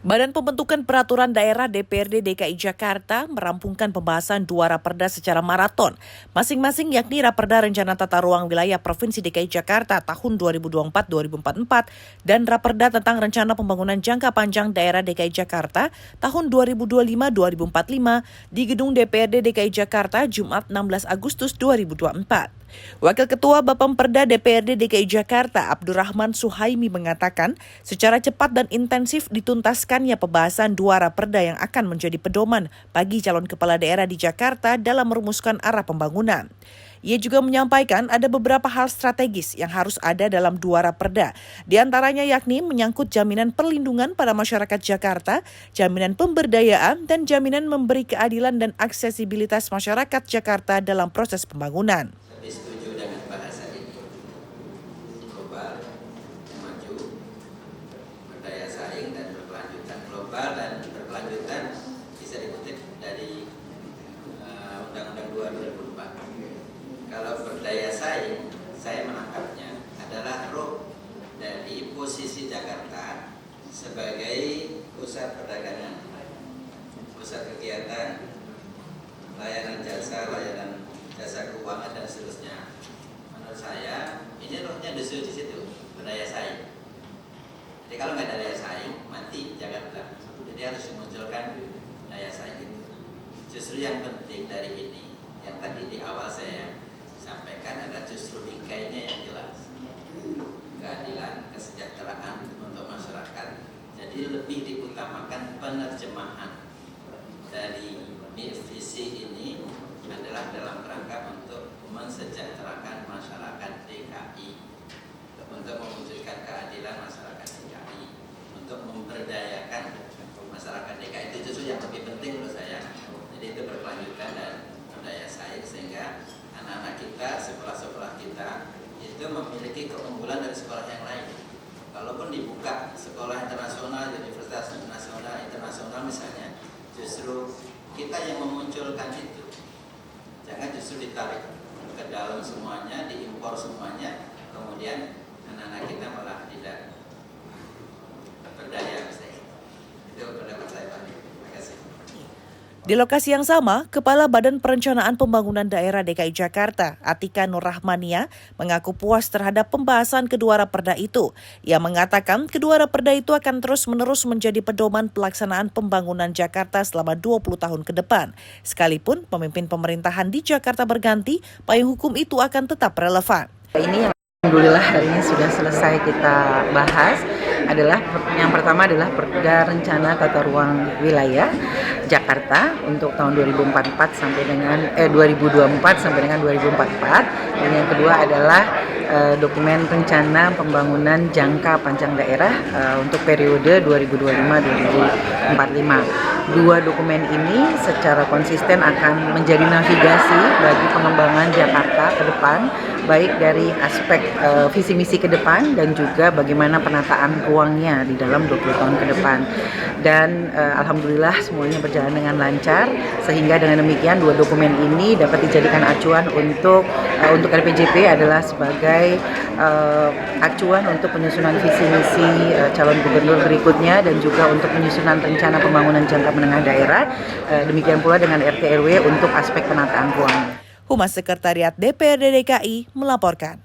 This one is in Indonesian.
Badan Pembentukan Peraturan Daerah DPRD DKI Jakarta merampungkan pembahasan dua raperda secara maraton, masing-masing yakni Raperda Rencana Tata Ruang Wilayah Provinsi DKI Jakarta tahun 2024-2044 dan Raperda tentang Rencana Pembangunan Jangka Panjang Daerah DKI Jakarta tahun 2025-2045 di Gedung DPRD DKI Jakarta Jumat 16 Agustus 2024. Wakil Ketua Bapemperda DPRD DKI Jakarta Abdurrahman Suhaimi mengatakan secara cepat dan intensif dituntaskannya pembahasan dua raperda yang akan menjadi pedoman bagi calon kepala daerah di Jakarta dalam merumuskan arah pembangunan. Ia juga menyampaikan ada beberapa hal strategis yang harus ada dalam dua raperda. Di antaranya yakni menyangkut jaminan perlindungan pada masyarakat Jakarta, jaminan pemberdayaan, dan jaminan memberi keadilan dan aksesibilitas masyarakat Jakarta dalam proses pembangunan. Lebih setuju dengan bahasa ini. Global, maju, berdaya saing dan berkelanjutan. Global dan berkelanjutan bisa dikutip dari Undang-Undang 2 2004. Kalau berdaya saing, saya menangkapnya adalah roh dari posisi Jakarta sebagai pusat perdagangan, pusat kegiatan, layanan jasa keuangan dan seterusnya. Menurut saya ini rohnya justru di situ, berdaya saing. Jadi kalau nggak ada daya saing, mati Jakarta. Jadi harus dimunculkan daya saing itu. Justru yang penting dari ini, yang tadi di awal saya sampaikan adalah justru bingkainya yang jelas. Keadilan, kesejahteraan untuk masyarakat. Jadi lebih diutamakan penerjemahan dari visi ini adalah dalam kerangka untuk mensejahterakan masyarakat DKI, untuk mewujudkan keadilan masyarakat DKI, untuk memberdayakan masyarakat DKI. Itu justru yang lebih penting menurut saya. Jadi itu berkelanjutan dan berdaya saing sehingga anak-anak kita, sekolah-sekolah kita itu memiliki keunggulan dari sekolah yang lain. Kalaupun dibuka sekolah internasional, universitas internasional misalnya, justru kita yang memunculkan itu. Jangan justru ditarik ke dalam semuanya, diimpor semuanya, kemudian anak-anak kita malah tidak berdaya. Itu pendapat saya, Pak. Terima kasih. Di lokasi yang sama, Kepala Badan Perencanaan Pembangunan Daerah DKI Jakarta, Atika Nurrahmania, mengaku puas terhadap pembahasan kedua raperda itu. Ia mengatakan kedua raperda itu akan terus-menerus menjadi pedoman pelaksanaan pembangunan Jakarta selama 20 tahun ke depan. Sekalipun pemimpin pemerintahan di Jakarta berganti, payung hukum itu akan tetap relevan. Ini alhamdulillah hari ini sudah selesai kita bahas. Adalah yang pertama adalah Perda Rencana Tata Ruang Wilayah Jakarta untuk tahun 2024 sampai dengan 2024 sampai dengan 2044, dan yang kedua adalah dokumen rencana pembangunan jangka panjang daerah untuk periode 2025-2045. Dua dokumen ini secara konsisten akan menjadi navigasi bagi pengembangan Jakarta ke depan, baik dari aspek visi misi ke depan dan juga bagaimana penataan ruangnya di dalam 20 tahun ke depan. Dan alhamdulillah semuanya berjalan dengan lancar, sehingga dengan demikian dua dokumen ini dapat dijadikan acuan untuk RPJP adalah sebagai acuan untuk penyusunan visi misi calon gubernur berikutnya dan juga untuk penyusunan rencana pembangunan jangka menengah daerah. Demikian pula dengan RT RW untuk aspek penataan ruang. Humas Sekretariat DPRD DKI melaporkan.